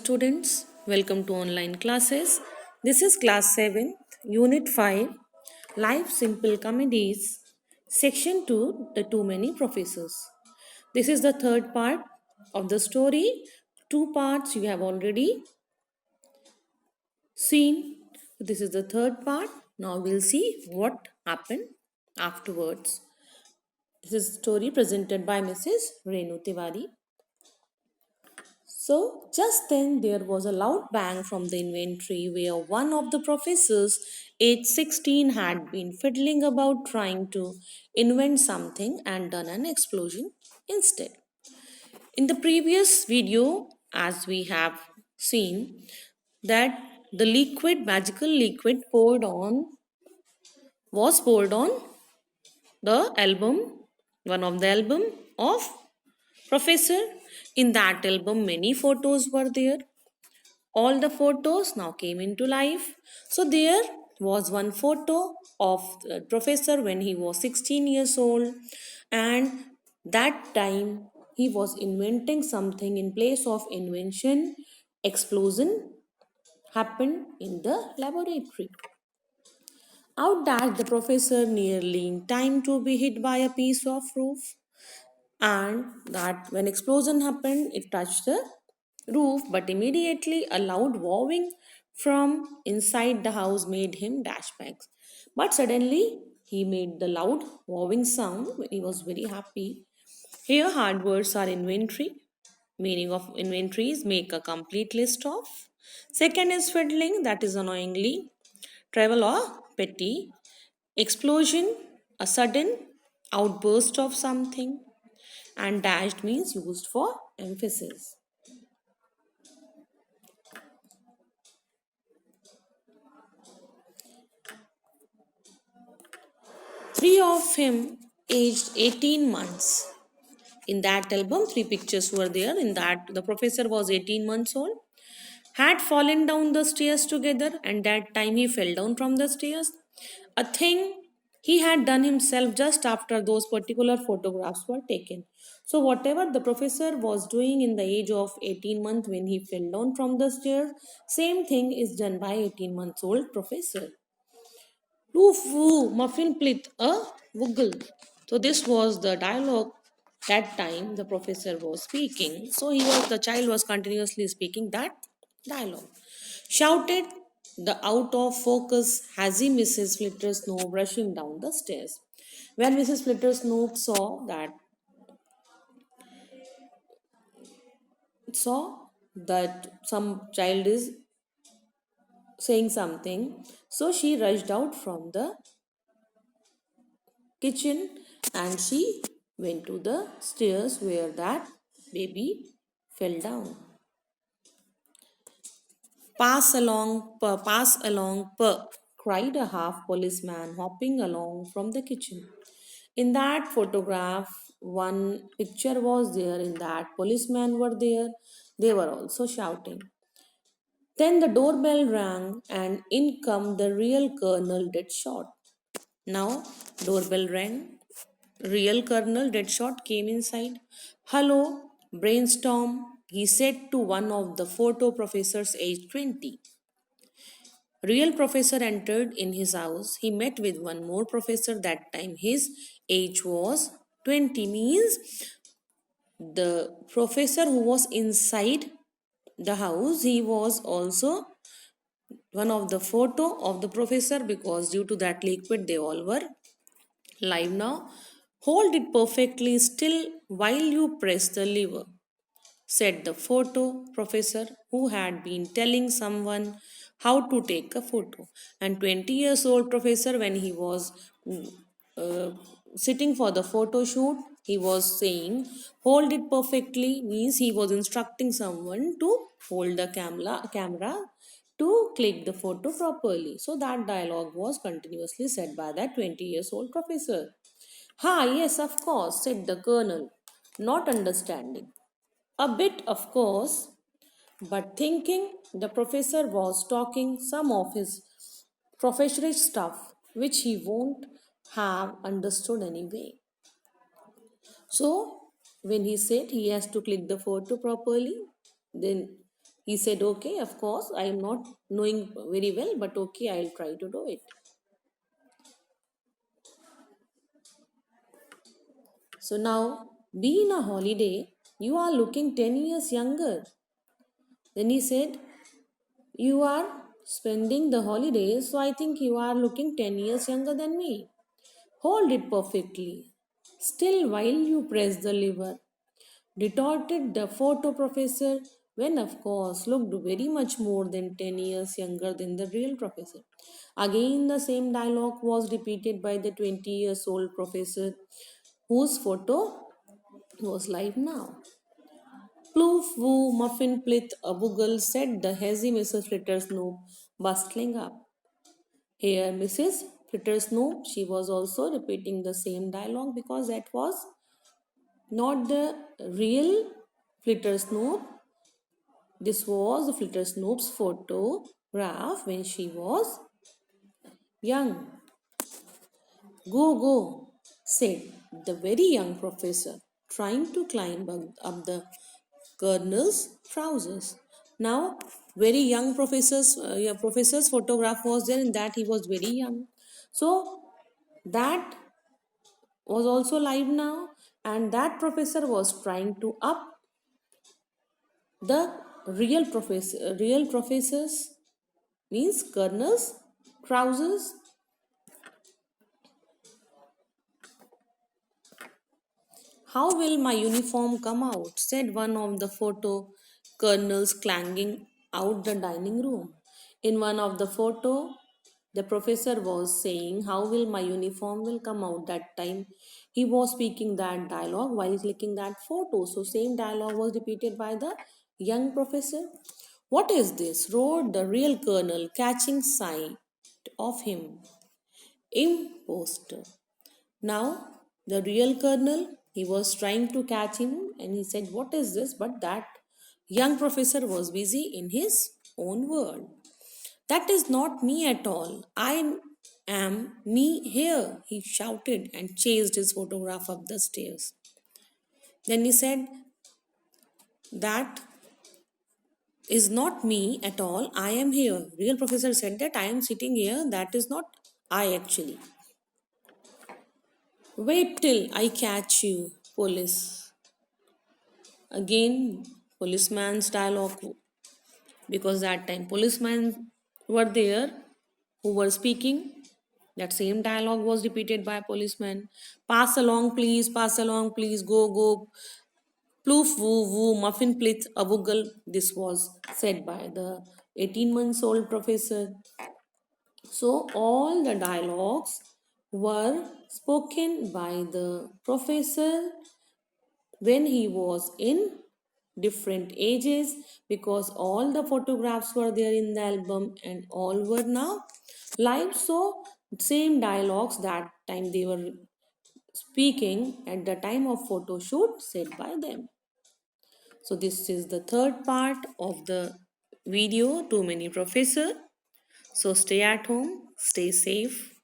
students, welcome to online classes. This is class 7, unit 5, Life Simple Comedies, section 2, The Too Many Professors. This is the third part of the story. Two parts you have already seen. This is the third part. Now we'll see what happened afterwards. This is a story presented by Mrs. Renu Tiwari. So, just then there was a loud bang from the inventory where one of the professors, aged 16, had been fiddling about trying to invent something and done an explosion instead. In the previous video, as we have seen, that the magical liquid was poured on the album, one of the album of Professor. In that album, many photos were there. All the photos now came into life. So there was one photo of the professor when he was 16 years old, and that time he was inventing something. In place of invention, explosion happened in the laboratory. Out dashed the professor, nearly in time to be hit by a piece of roof, and that when explosion happened it touched the roof, but immediately a loud wowing from inside the house made him dash back. But suddenly he made the loud wowing sound when he was very happy. Here hard words are inventory. Meaning of inventory is make a complete list of. Second is fiddling, that is annoyingly. Travel or petty. Explosion, a sudden outburst of something, and dashed means used for emphasis. Three of him aged 18 months. In that album, three pictures were there. In that, the professor was 18 months old, had fallen down the stairs together, and that time he fell down from the stairs. A thing he had done himself just after those particular photographs were taken. So, whatever the professor was doing in the age of 18 months when he fell down from the stairs, same thing is done by 18 months old professor. Woof woo, muffin plit a wuggle. So this was the dialogue that time the professor was speaking. So the child was continuously speaking that dialogue. Shouted the out of focus hazy Mrs. Flittersnow rushing down the stairs. When Mrs. Flittersnow saw that some child is saying something, so she rushed out from the kitchen and she went to the stairs where that baby fell down. Pass along, cried a half policeman hopping along from the kitchen. In that photograph, one picture was there, in that policemen were there, they were also shouting. Then the doorbell rang and in come the real Colonel Deadshot. Now, doorbell rang. Real Colonel Deadshot came inside. Hello, brainstorm, he said to one of the photo professors aged 20. Real professor entered in his house. He met with one more professor that time. His age was 20, means the professor who was inside the house, he was also one of the photo of the professor, because due to that liquid they all were live now. Hold it perfectly still while you press the lever, said the photo professor who had been telling someone how to take a photo. And 20 years old professor, when he was uh, sitting for the photo shoot, he was saying hold it perfectly, means he was instructing someone to hold the camera to click the photo properly. So that dialogue was continuously said by that 20 years old professor. Ha, yes, of course, said the colonel, not understanding. A bit, of course, but thinking the professor was talking some of his professorish stuff which he won't have understood anyway. So, when he said he has to click the photo properly, then He said, okay, of course, I am not knowing very well, but okay, I'll try to do it. So now, be in a holiday, you are looking 10 years younger. Then he said, you are spending the holidays, so I think you are looking 10 years younger than me. Hold it perfectly. Still, while you press the lever, retorted the photo professor, when of course looked very much more than 10 years younger than the real professor. Again, the same dialogue was repeated by the 20 years old professor, whose photo was live now. Ploof, woo, muffin, plit, a boogle, said the hazy Mrs. Flittersnoop, bustling up. Here, Mrs. Flittersnoop, she was also repeating the same dialogue because that was not the real Flittersnoop. This was the Flittersnoop's photograph when she was young. Go, go, said the very young professor, trying to climb up the colonel's trousers. Now, very young professor's photograph was there, in that he was very young. So that was also live now, and that professor was trying to up the real professors, means colonel's trousers. How will my uniform come out? Said one of the photo colonels, clanging out the dining room. In one of the photo, the professor was saying, how will my uniform will come out? That time he was speaking that dialogue while clicking that photo. So same dialogue was repeated by the young professor. What is this? Roared the real colonel, catching sight of him. Imposter. Now, the real colonel, he was trying to catch him and he said, what is this? But that young professor was busy in his own world. That is not me at all. I am me here, he shouted and chased his photograph up the stairs. Then he said, that is not me at all. I am here. Real professor said that I am sitting here. That is not I actually. Wait till I catch you, police. Again, policeman's dialogue, because that time policemen were there who were speaking. That same dialogue was repeated by policemen. Pass along, please, go, go. Ploof, woo, woo, muffin plith, a woogle. This was said by the 18 months old professor. So all the dialogues were spoken by the professor when he was in different ages, because all the photographs were there in the album and all were now live. So same dialogues that time they were speaking at the time of photo shoot said by them. So this is the third part of the video, Too Many Professor. So stay at home, stay safe,